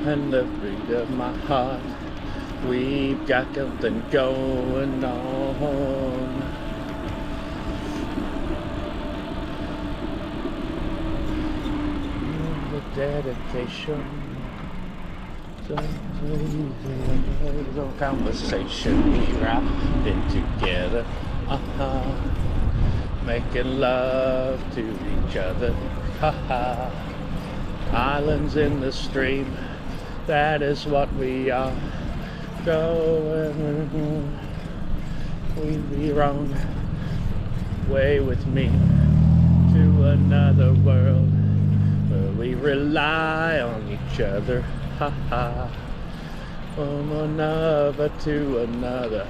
and the beat of my heart. We've got something going on. The dedication. Some conversation here I've been together. Making love to each other. Islands in the stream. That is what we are. Going, we'd be wrong. Way with me to another world where we rely on each other. From another to another.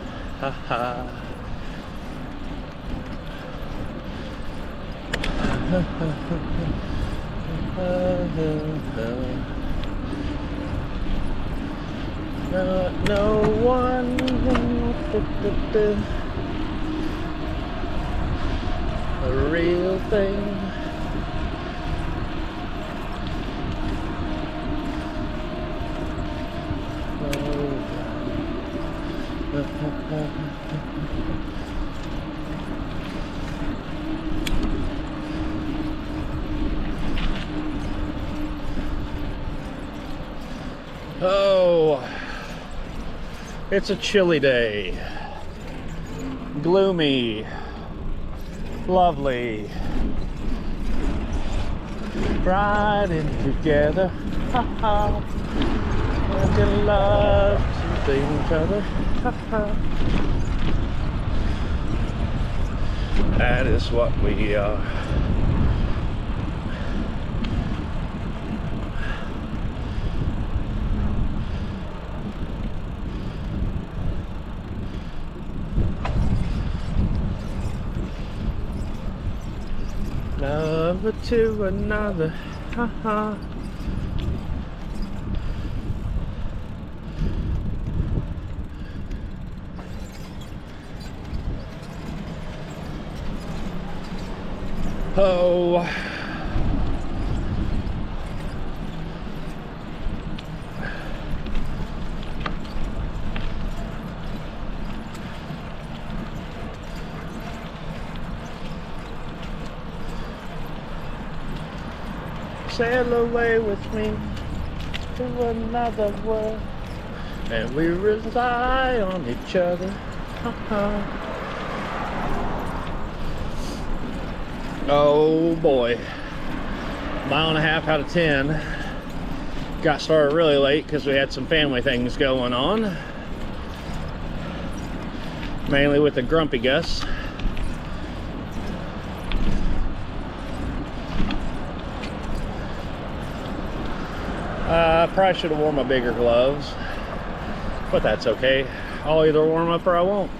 No one. A real thing. Oh, it's a chilly day, gloomy, lovely, riding together, making love to each other. That is what we are. Another to another. Oh, sail away with me to another world, and we rely on each other. Oh boy, mile and a half out of 10. Got started really late because we had some family things going on, mainly with the Grumpy Gus. I probably should have worn my bigger gloves, but that's okay. I'll either warm up or I won't.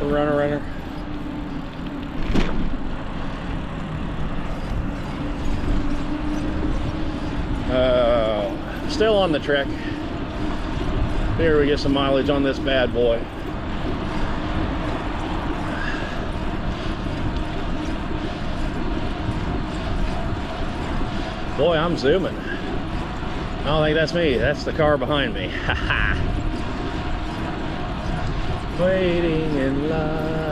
Runner. Still on the trek. Here we get some mileage on this bad boy. Boy, I'm zooming. I don't think that's me. That's the car behind me. Waiting in line.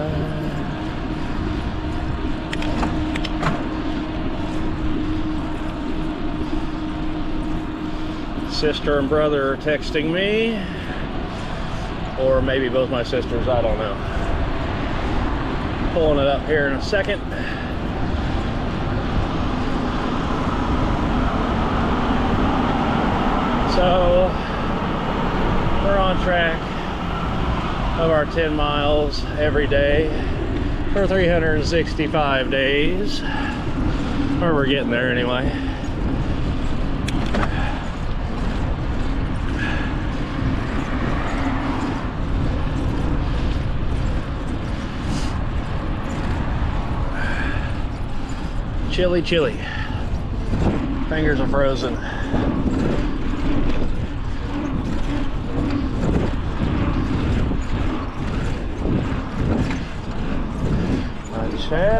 Sister and brother are texting me, or maybe both my sisters, I don't know. Pulling it up here in a second. So we're on track of our 10 miles every day for 365 days, or we're getting there anyway. Chilly, chilly. Fingers are frozen.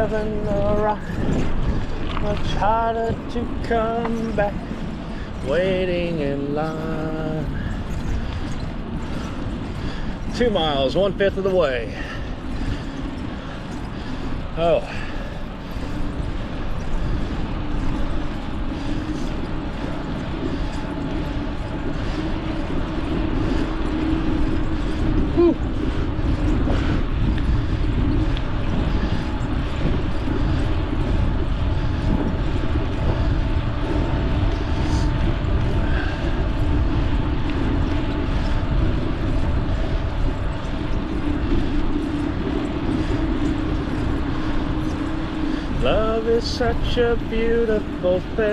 driving the rock, much harder to come back, waiting in line. 2 miles, 1/5 of the way. Oh. Whew. Love is such a beautiful thing.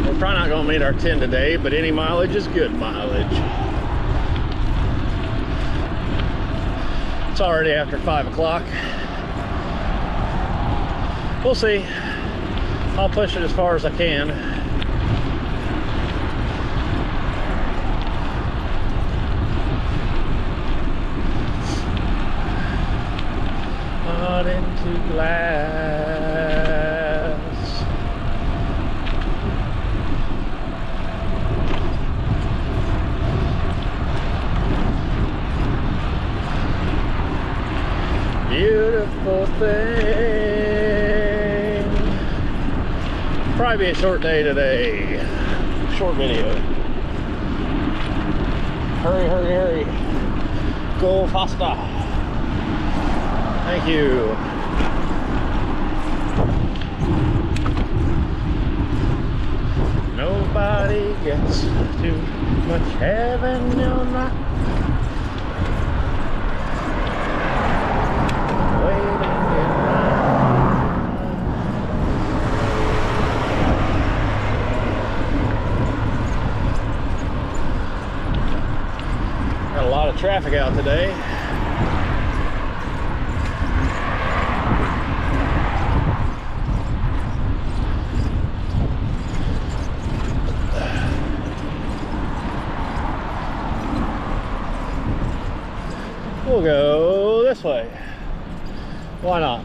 We're probably not going to meet our 10 today, but any mileage is good mileage. It's already after 5 o'clock. We'll see. I'll push it as far as I can. Not into glass. Beautiful thing. Probably be a short day today. Short video. Hurry, hurry, hurry. Go faster. Thank you. Nobody gets too much heaven, you're not. Traffic out today. We'll go this way. Why not?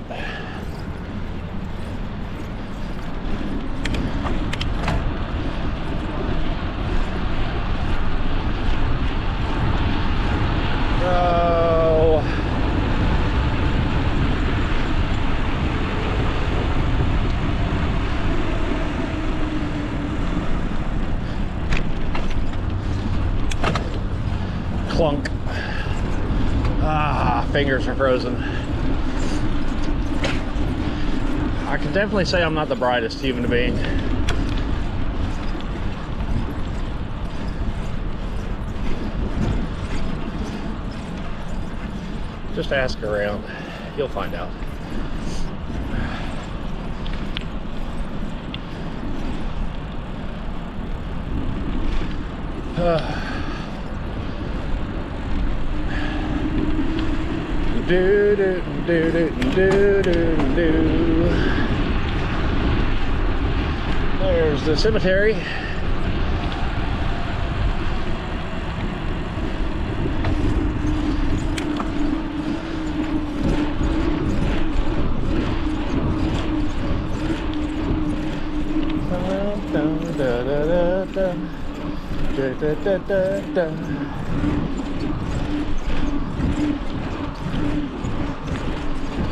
Clunk. Ah, fingers are frozen. I can definitely say I'm not the brightest human being. Just ask around. You'll find out. Do do do do do do do. There's the cemetery.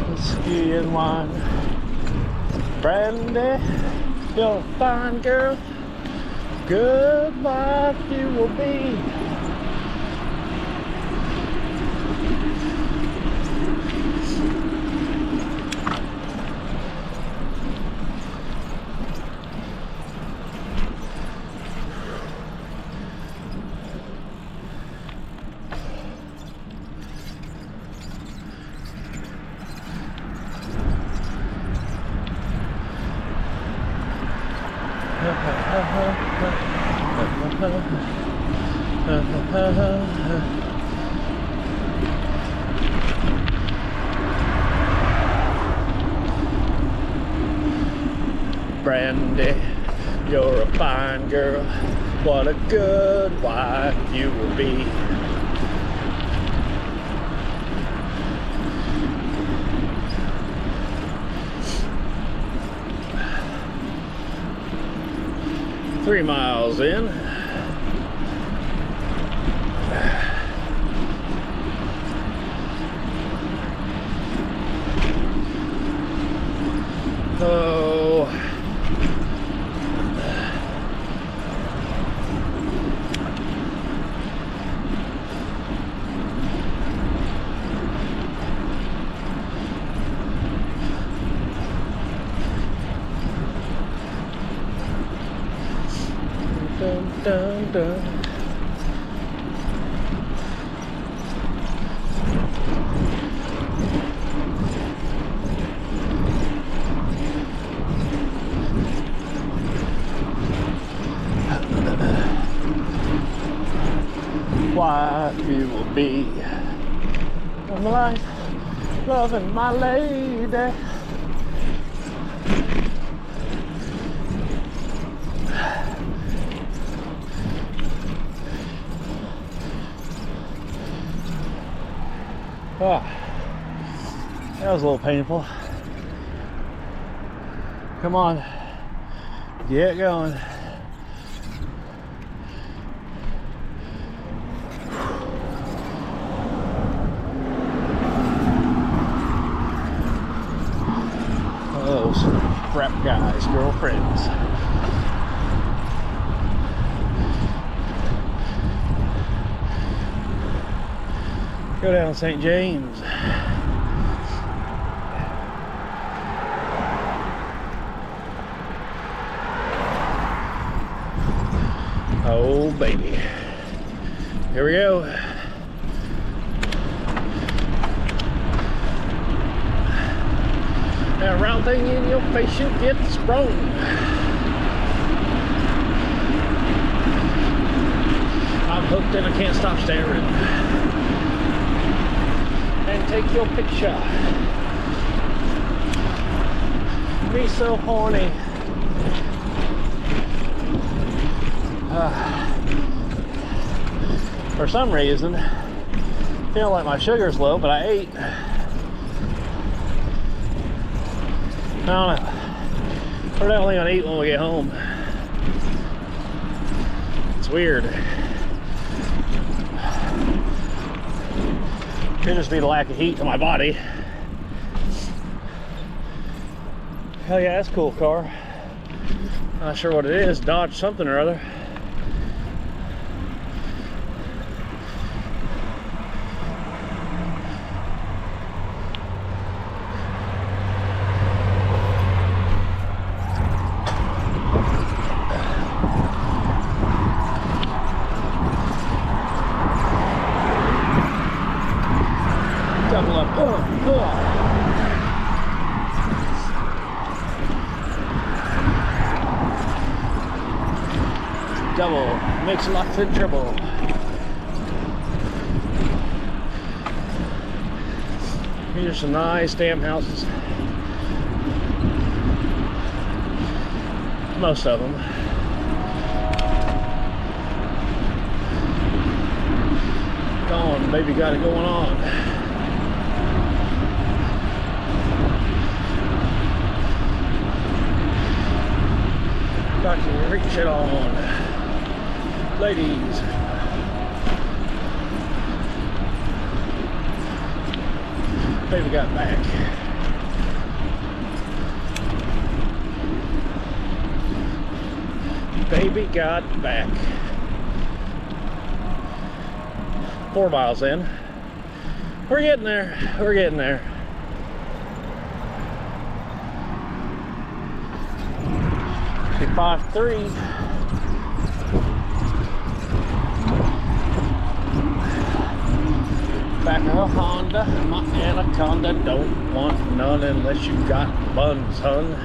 Whiskey and wine, brandy, you're a fine girl, good wife you will be. Brandy. You're a fine girl. What a good wife you will be. Three miles in. Oh. Dun, dun, dun. Wife you will be of my life, loving my lady. Oh, that was a little painful. Come on, get going. Those frat guys, girlfriends. Go down St. James. Oh baby. Here we go. That round thing in your face, you get sprung. I'm hooked and I can't stop staring. And take your picture. Me so horny. For some reason, feel like my sugar's low, but I ate. I don't know. We're definitely gonna eat when we get home. It's weird. Could just be the lack of heat to my body. Hell yeah, that's a cool car. Not sure what it is. Dodge something or other. Double up. Double makes lots of trouble. Here's some nice damn houses. Most of them. Gone, baby got it going on. Got to reach it on. Ladies. Baby got back. Baby got back. 4 miles in. We're getting there. We're getting there. Big 5.3. Back of a Honda, my Anaconda, don't want none unless you got buns, hun.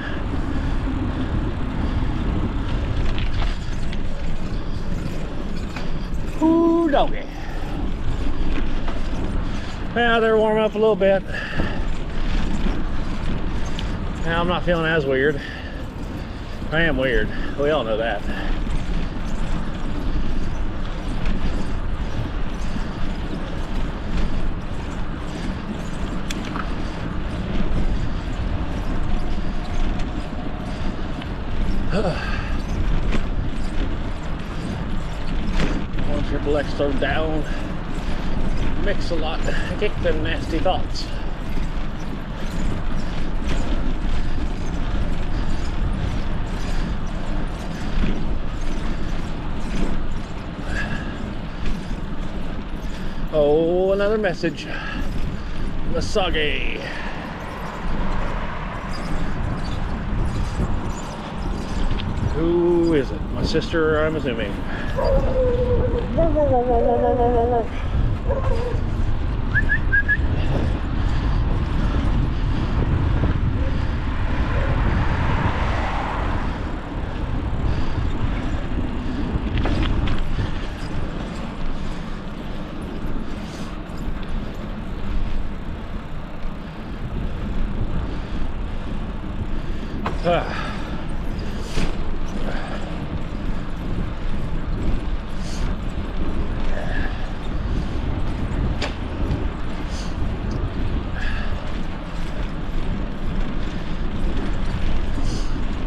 Ooh, doggy. Now they're warming up a little bit. Now I'm not feeling as weird. I am weird. We all know that. One triple X throw down. Mix a lot. Kick them nasty thoughts. Oh, another message. Masagi. Who is it? My sister, I'm assuming.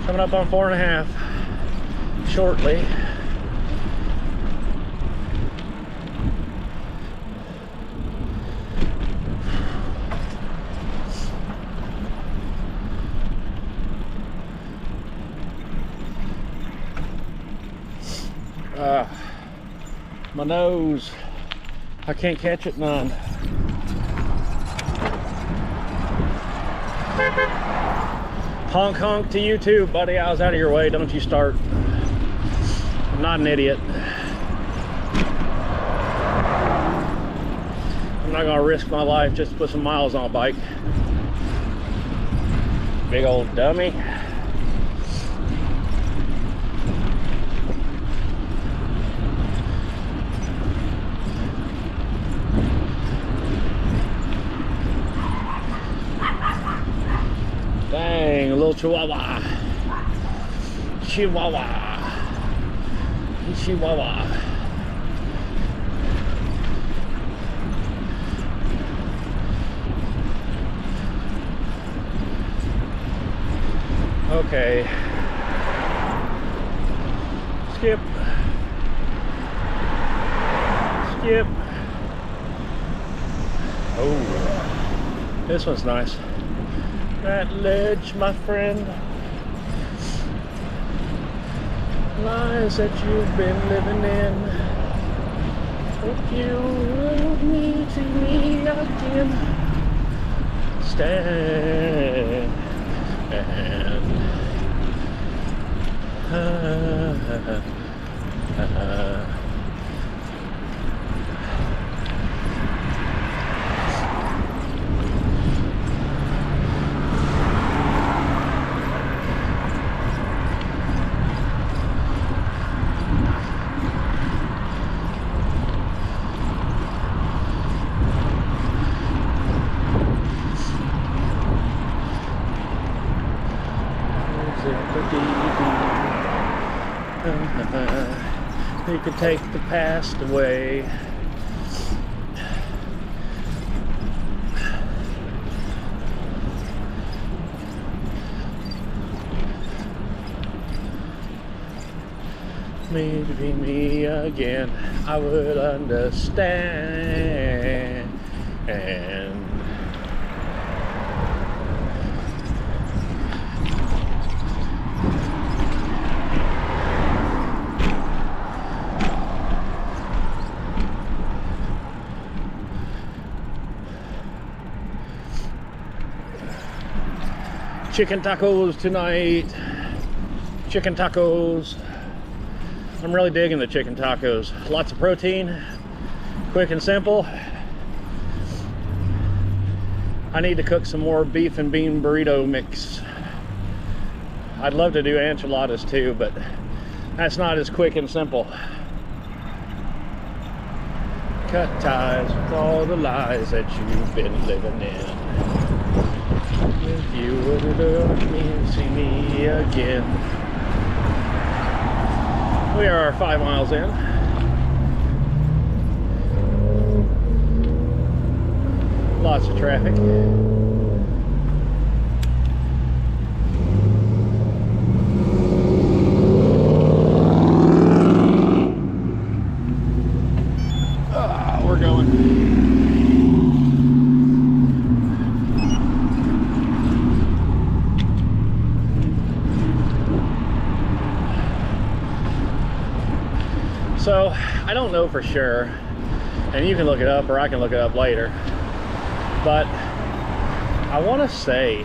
Coming up on 4.5 shortly. My nose, I can't catch it none. Honk honk to you too, buddy. I was out of your way. Don't you start. I'm not an idiot. I'm not gonna risk my life just to put some miles on a bike. Big old dummy. Dang, a little chihuahua. Chihuahua. Chihuahua. Okay. Skip. Skip. Oh, this one's nice. That ledge, my friend, lies that you've been living in. Hope you will meet me again. Stand and you can take the past away. Maybe me again, I would understand. Chicken tacos tonight. Chicken tacos. I'm really digging the chicken tacos. Lots of protein, quick and simple. I need to cook some more beef and bean burrito mix. I'd love to do enchiladas too, but that's not as quick and simple. Cut ties with all the lies that you've been living in. If you would love me and see me again. We are 5 miles in. Lots of traffic. We're going. So I don't know for sure, and you can look it up or I can look it up later, but I want to say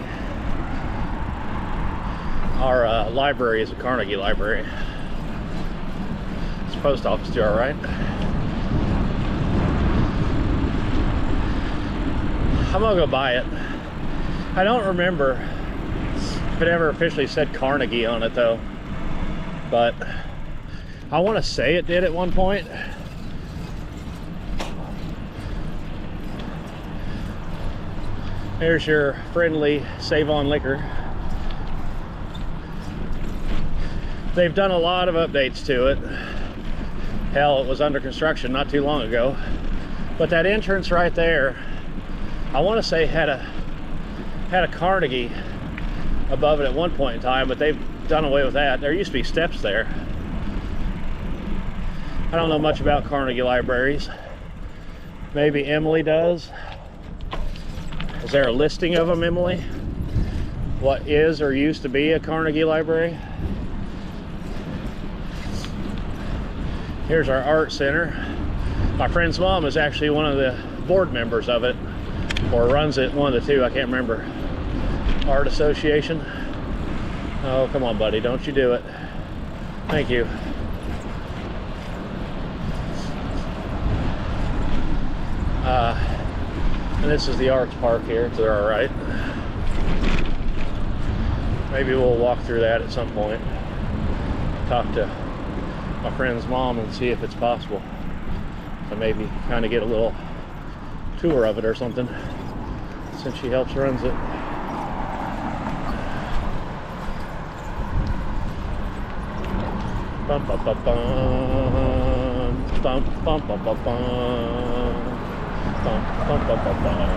our library is a Carnegie library. It's a post office too, all right? I'm gonna go buy it. I don't remember if it ever officially said Carnegie on it though, but I want to say it did at one point. There's your friendly Save On Liquor. They've done a lot of updates to it. Hell, it was under construction not too long ago. But that entrance right there, I want to say had a Carnegie above it at one point in time, but they've done away with that. There used to be steps there. I don't know much about Carnegie libraries. Maybe Emily does. Is there a listing of them, Emily? What is or used to be a Carnegie library? Here's our art center. My friend's mom is actually one of the board members of it, or runs it, one of the two, I can't remember. Art Association. Oh, come on, buddy, don't you do it. Thank you. And this is the arts park here to our right. Maybe we'll walk through that at some point. Talk to my friend's mom and see if it's possible to maybe kind of get a little tour of it or something, since she helps runs it. Bum bum bum bum bum bum bum bum bum. Bum, bum, bum, bum, bum.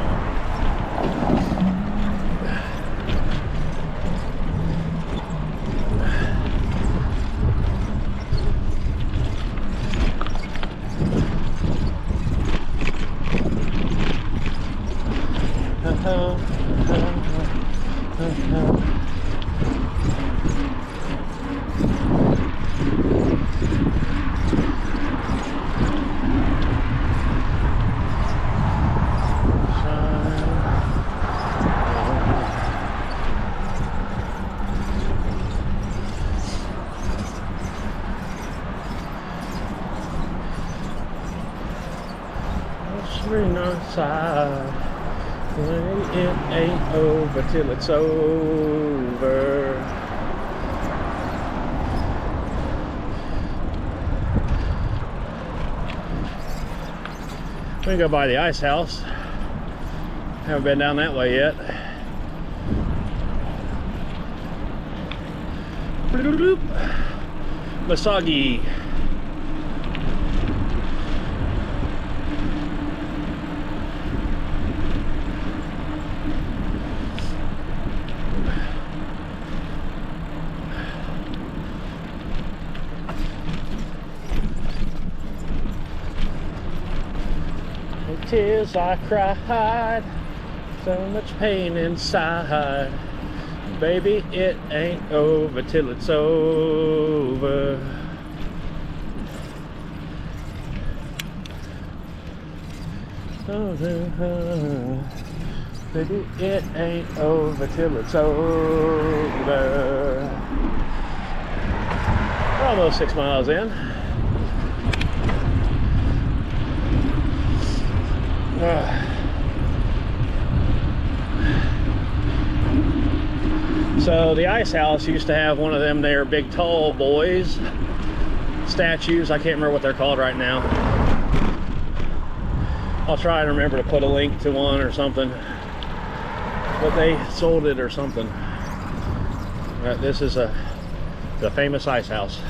Side. It ain't over till it's over. We can go by the ice house. Haven't been down that way yet. Misagi. Tears I cried, so much pain inside. Baby, it ain't over till it's over. Baby, it ain't over till it's over. We're almost 6 miles in. So the ice house used to have one of them there big tall boys statues. I can't remember what they're called right now. I'll try and remember to put a link to one or something, but they sold it or something. This is the famous ice house.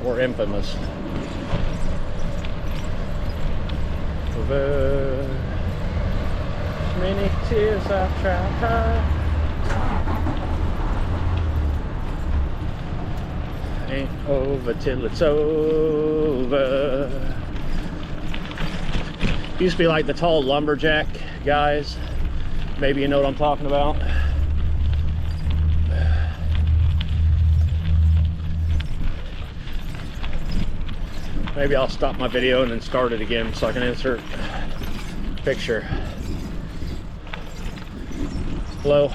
or infamous. Over many tears I've tried. Ain't over till it's over. Used to be like the tall lumberjack guys. Maybe you know what I'm talking about. Maybe I'll stop my video and then start it again so I can insert a picture. Hello?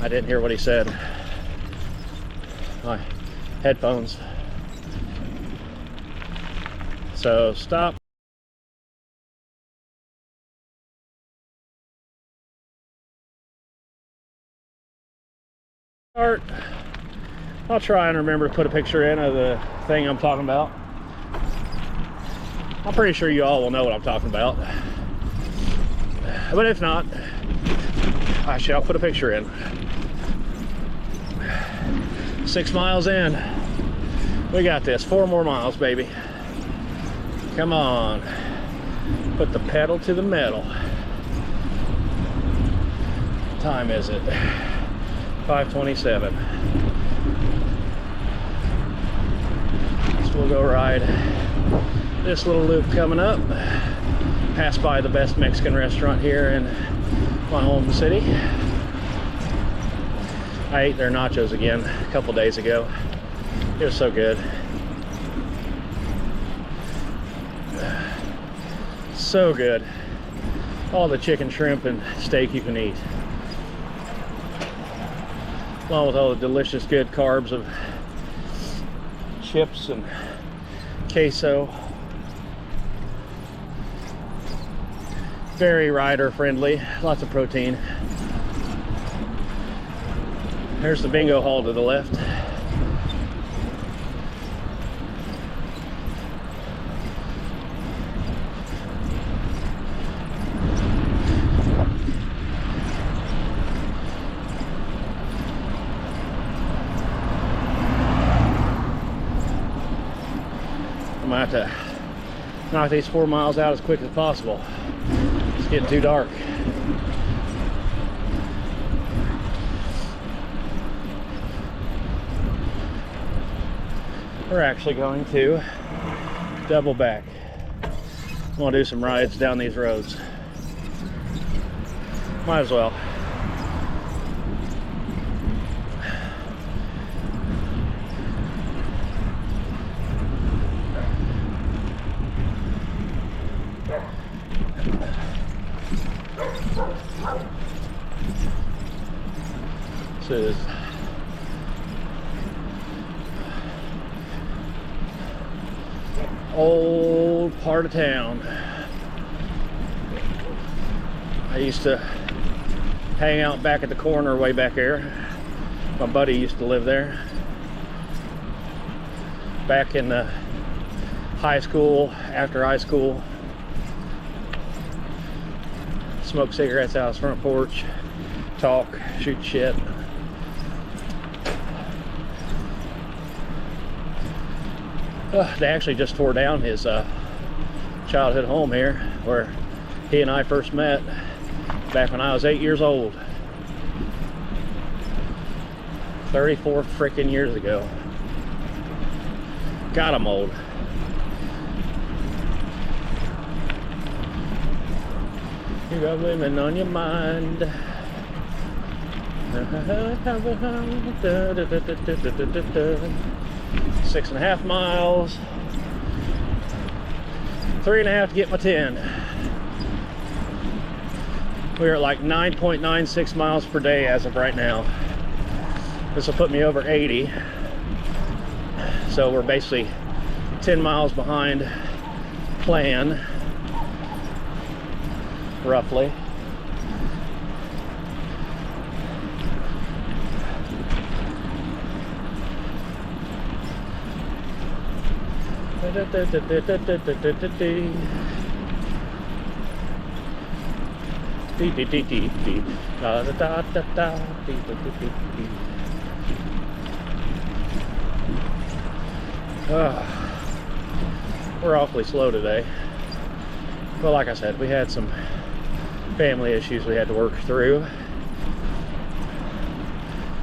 I didn't hear what he said. My headphones. So stop. Start. I'll try and remember to put a picture in of the thing I'm talking about. I'm pretty sure you all will know what I'm talking about. But if not, I shall put a picture in. 6 miles in. We got this. 4 more miles, baby. Come on. Put the pedal to the metal. What time is it? 5:27. So we'll go ride this little loop coming up. Pass by the best Mexican restaurant here in my home city. I ate their nachos again a couple days ago. It was so good. So good. All the chicken, shrimp, and steak you can eat. Along with all the delicious good carbs of chips and queso. Very rider friendly, lots of protein. There's the bingo hall to the left. I'm gonna have to knock these 4 miles out as quick as possible. It's getting too dark. We're actually going to double back. I want to do some rides down these roads. Might as well. This is old part of town. I used to hang out back at the corner way back there. My buddy used to live there. Back in the high school, after high school. Smoke cigarettes out his front porch. Talk, shoot shit. They actually just tore down his childhood home here where he and I first met back when I was 8 years old. 34 freaking years ago. God, I'm old. You got women on your mind. 6.5 miles. 3.5 to get my 10. We're at like 9.96 miles per day as of right now. This will put me over 80. So we're basically 10 miles behind plan, roughly. We're awfully slow today. Well, like I said, we had some family issues we had to work through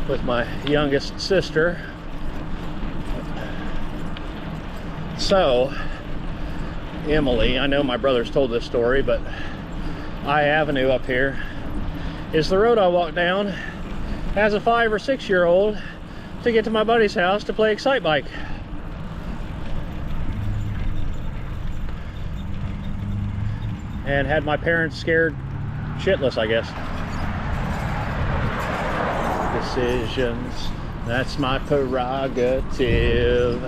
with my youngest sister. So, Emily, I know my brother's told this story, but I Avenue up here is the road I walked down as a 5 or 6 year old to get to my buddy's house to play Excite Bike. And had my parents scared shitless, I guess. Decisions, that's my prerogative.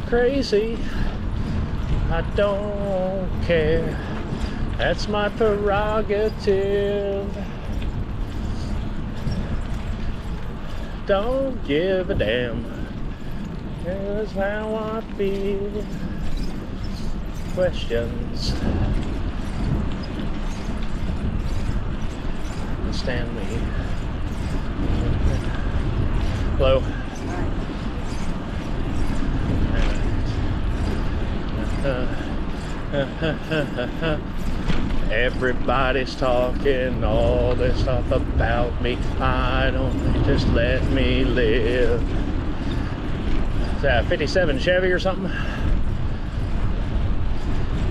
Crazy, I don't care. That's my prerogative. Don't give a damn. Here's how I feel. Questions understand me. Hello. Everybody's talking all this stuff about me. Why don't they just let me live? Is that a 57 Chevy or something?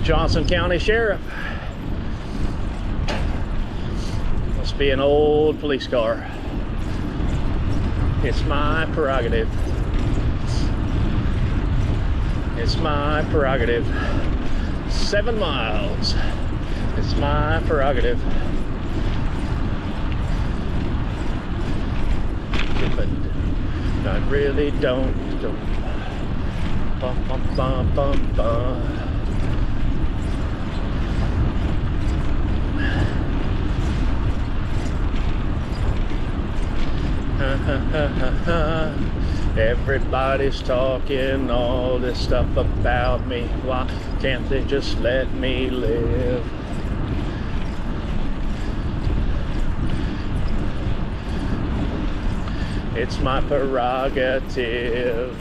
Johnson County Sheriff. Must be an old police car. It's my prerogative. It's my prerogative. 7 miles. It's my prerogative. But I really don't. Bum, bum, bum, bum, bum. Everybody's talking all this stuff about me. Why can't they just let me live? It's my prerogative.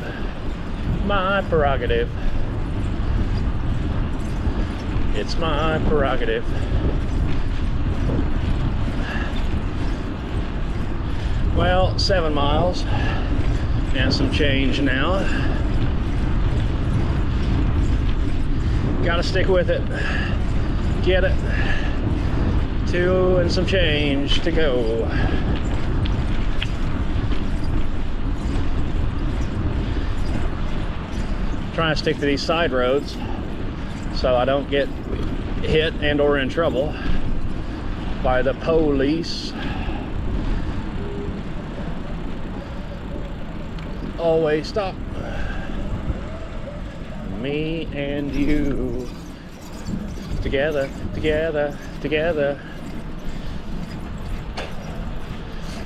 My prerogative. It's my prerogative. Well, 7 miles and some change now. Gotta stick with it. Get it. 2 and some change to go. Trying to stick to these side roads so I don't get hit and or in trouble by the police. Always stop. Me and you together, together, together.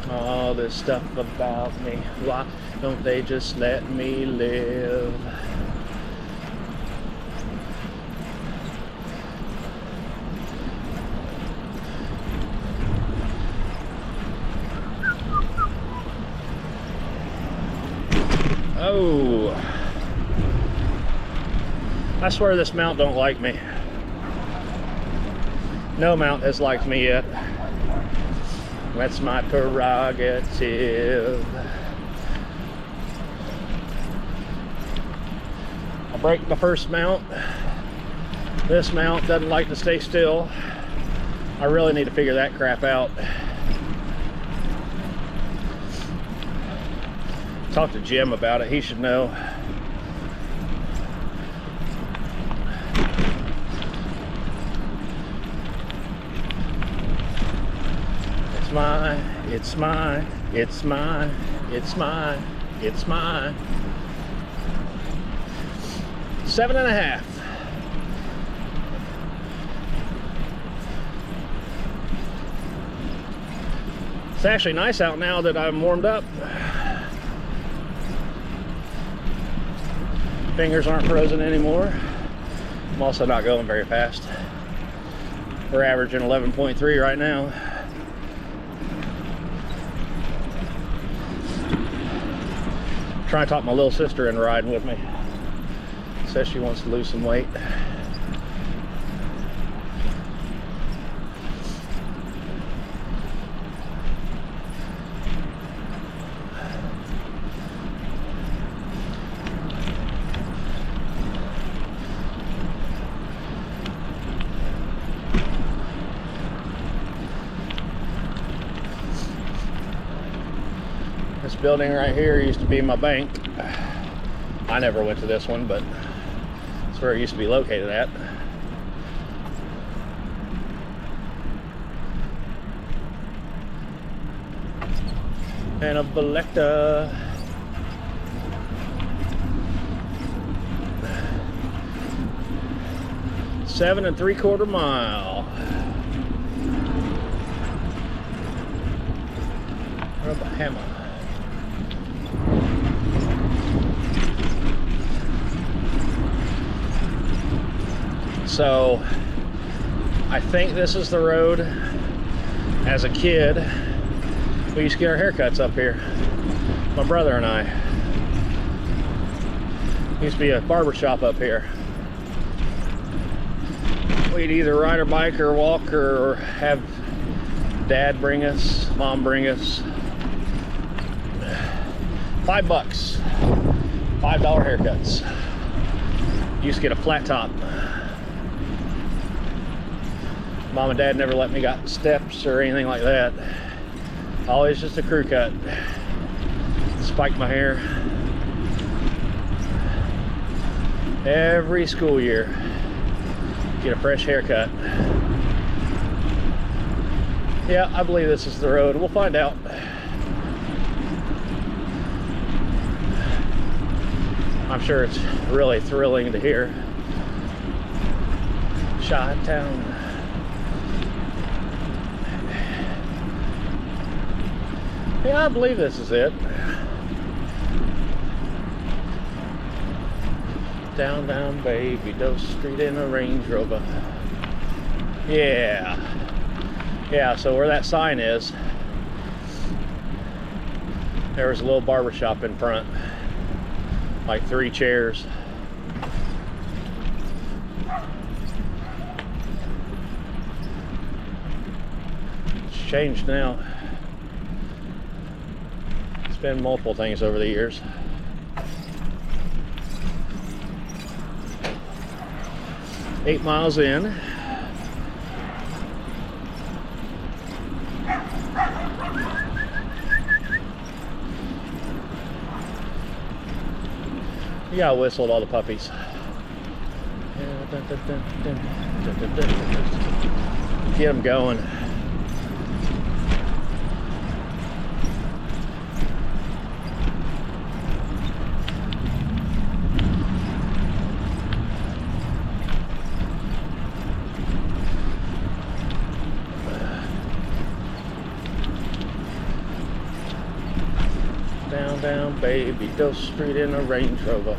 All this stuff about me, why don't they just let me live? Oh, I swear this mount don't like me. No mount has liked me yet. That's my prerogative. I break the first mount. This mount doesn't like to stay still. I really need to figure that crap out. Talk to Jim about it, he should know. It's mine, it's mine, it's mine, it's mine, it's mine. 7.5. It's actually nice out now that I'm warmed up. Fingers aren't frozen anymore. I'm also not going very fast. We're averaging 11.3 right now. Trying to talk my little sister into riding with me. Says she wants to lose some weight. This building right here used to be my bank. I never went to this one, but it's where it used to be located at. And a Vellecta. Seven and 3/4 mile. Rubber hammer. So I think this is the road. As a kid, we used to get our haircuts up here. My brother and I. Used to be a barber shop up here. We'd either ride our bike or walk or have Dad bring us, Mom bring us. $5. $5 haircuts. Used to get a flat top. Mom and Dad never let me got steps or anything like that. Always just a crew cut. Spike my hair. Every school year. Get a fresh haircut. Yeah, I believe this is the road. We'll find out. I'm sure it's really thrilling to hear. Chi-Town. Yeah, I believe this is it. Down, down, baby, Dose Street in a Range Rover. Yeah. Yeah, so where that sign is, there was a little barber shop in front. Like 3 chairs. It's changed now. It's been multiple things over the years. Eight miles in. Yeah, I whistled all the puppies. Get them going. Down, down, baby, Dose Street in a Range Rover.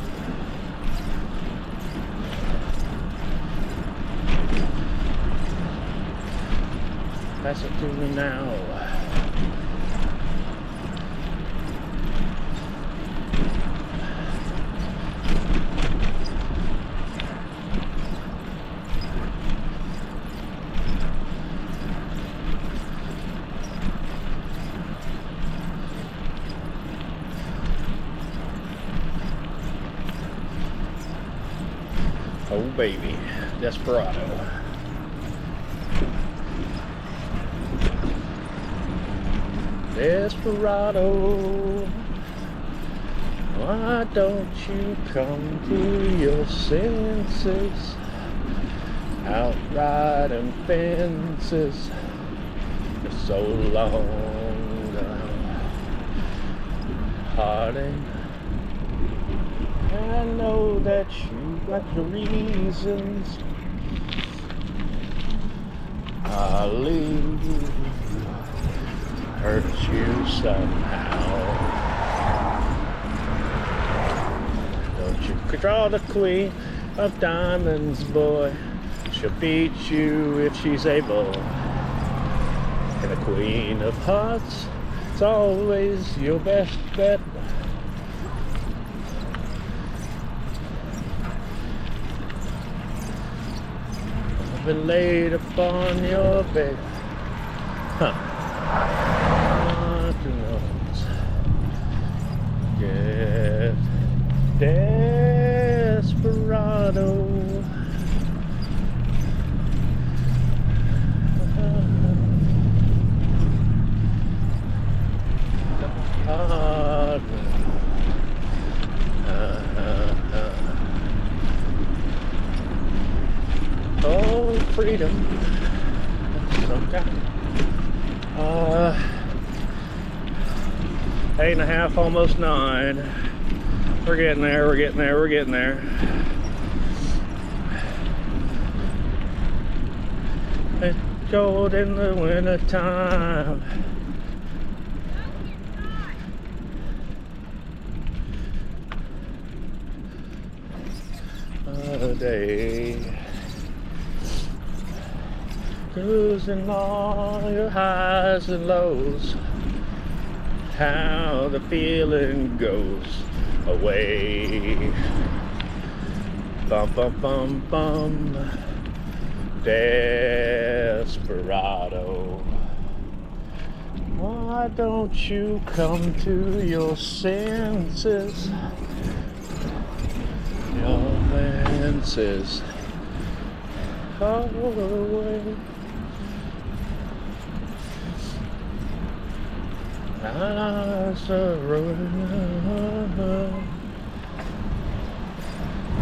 Pass it to me now. Oh baby, Desperado. Desperado, why don't you come to your senses? Out riding fences for so long, darling. I know that you got your reasons. Hallelujah, hurt you somehow. Don't you draw the Queen of Diamonds, boy. She'll beat you if she's able. And the Queen of Hearts is always your best bet. been laid upon your bed. Huh. Who knows? Get desperado. Oh, freedom. Okay. 8:30, almost 9. We're getting there, we're getting there, we're getting there. It's cold in the winter time. A day. Cruising all your highs and lows, how the feeling goes away. Bum bum bum bum, desperado. Why don't you come to your senses? Your senses. All away.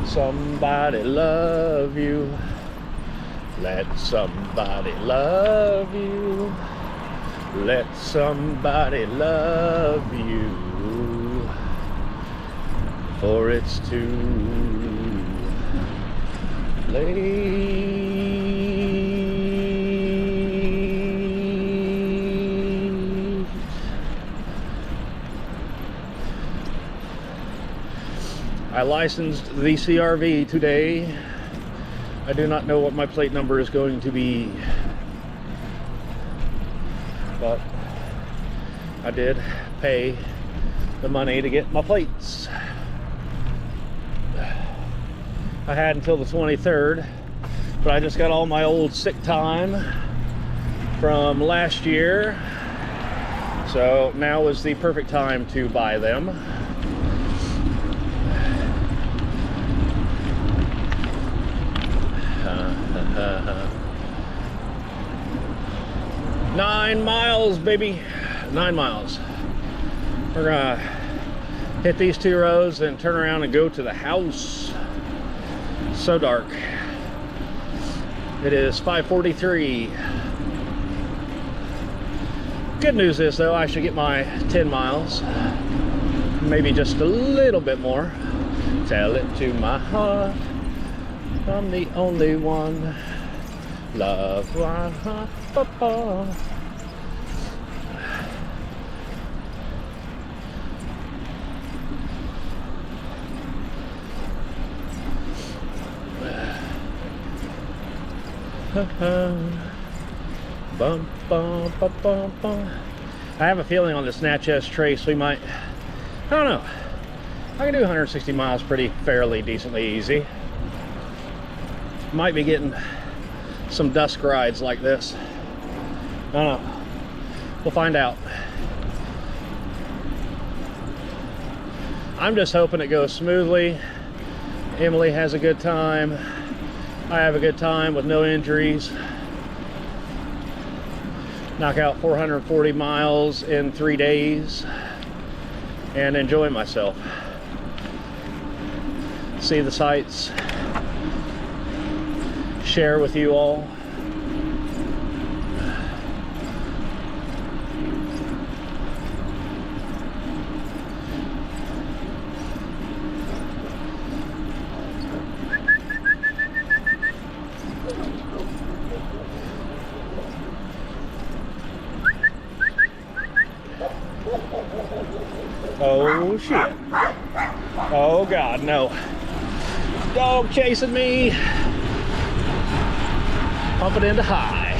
Somebody love you. Let somebody love you. Let somebody love you. For it's too late. I licensed the CRV today. I do not know what my plate number is going to be, but I did pay the money to get my plates. I had until the 23rd, but I just got all my old sick time from last year, so now is the perfect time to buy them. 9 miles, baby. 9 miles. We're gonna hit these 2 rows, then turn around and go to the house. So dark. It is 5:43. Good news is, though, I should get my 10 miles. Maybe just a little bit more. Tell it to my heart, I'm the only one. Love, papa. Bum, bum, bum, bum, bum. I have a feeling on this Natchez Trace we might, I don't know, I can do 160 miles pretty fairly decently easy. Might be getting some dusk rides like this. I don't know. We'll find out. I'm just hoping it goes smoothly. Emily has a good time. I have a good time with no injuries. Knock out 440 miles in 3 days and enjoy myself. See the sights. Share with you all. Oh shit. Oh God, no. Dog chasing me. Pump it into high.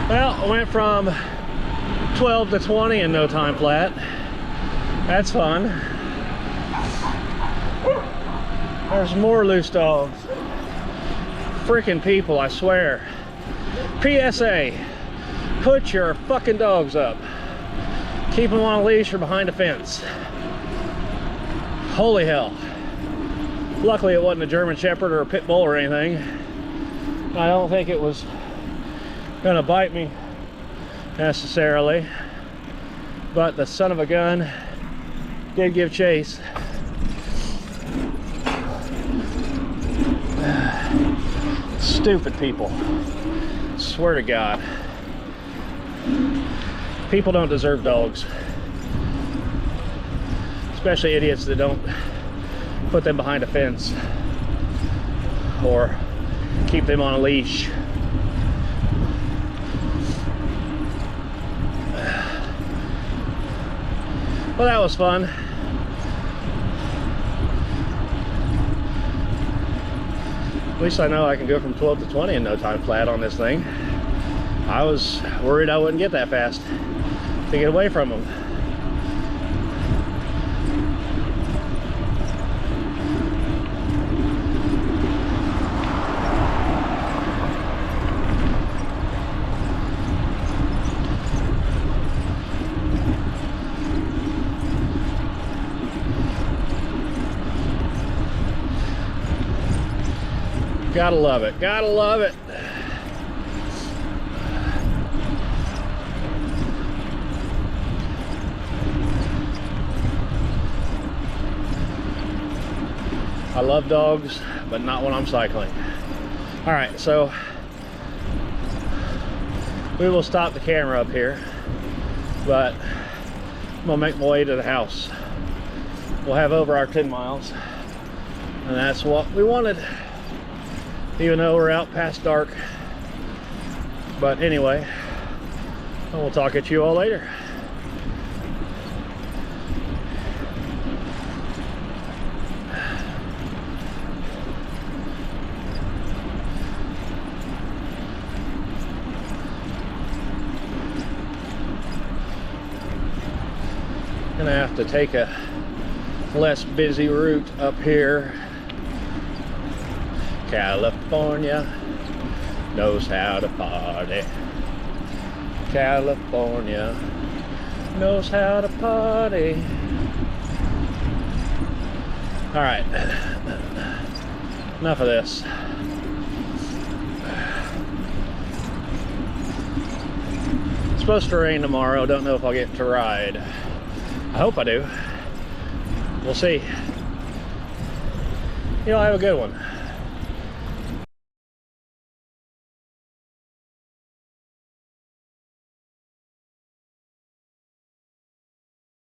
Well, I went from 12 to 20 in no time flat. That's fun. There's more loose dogs. Freaking people, I swear. PSA, put your fucking dogs up. Keep them on a leash or behind a fence. Holy hell. Luckily it wasn't a German Shepherd or a Pit Bull or anything. I don't think it was gonna bite me necessarily, but the son of a gun did give chase. Stupid people. Swear to God. People don't deserve dogs. Especially idiots that don't put them behind a fence or keep them on a leash. Well, that was fun. At least I know I can go from 12 to 20 in no time flat on this thing. I was worried I wouldn't get that fast to get away from them. Gotta love it, gotta love it. I love dogs, but not when I'm cycling. All right, so we will stop the camera up here, but I'm gonna make my way to the house. We'll have over our 10 miles, and that's what we wanted. Even though we're out past dark. But anyway, we'll talk at you all later. Gonna have to take a less busy route up here. California knows how to party. California knows how to party. All right, enough of this. It's supposed to rain tomorrow. Don't know if I'll get to ride. I hope I do. We'll see. Y'all have a good one.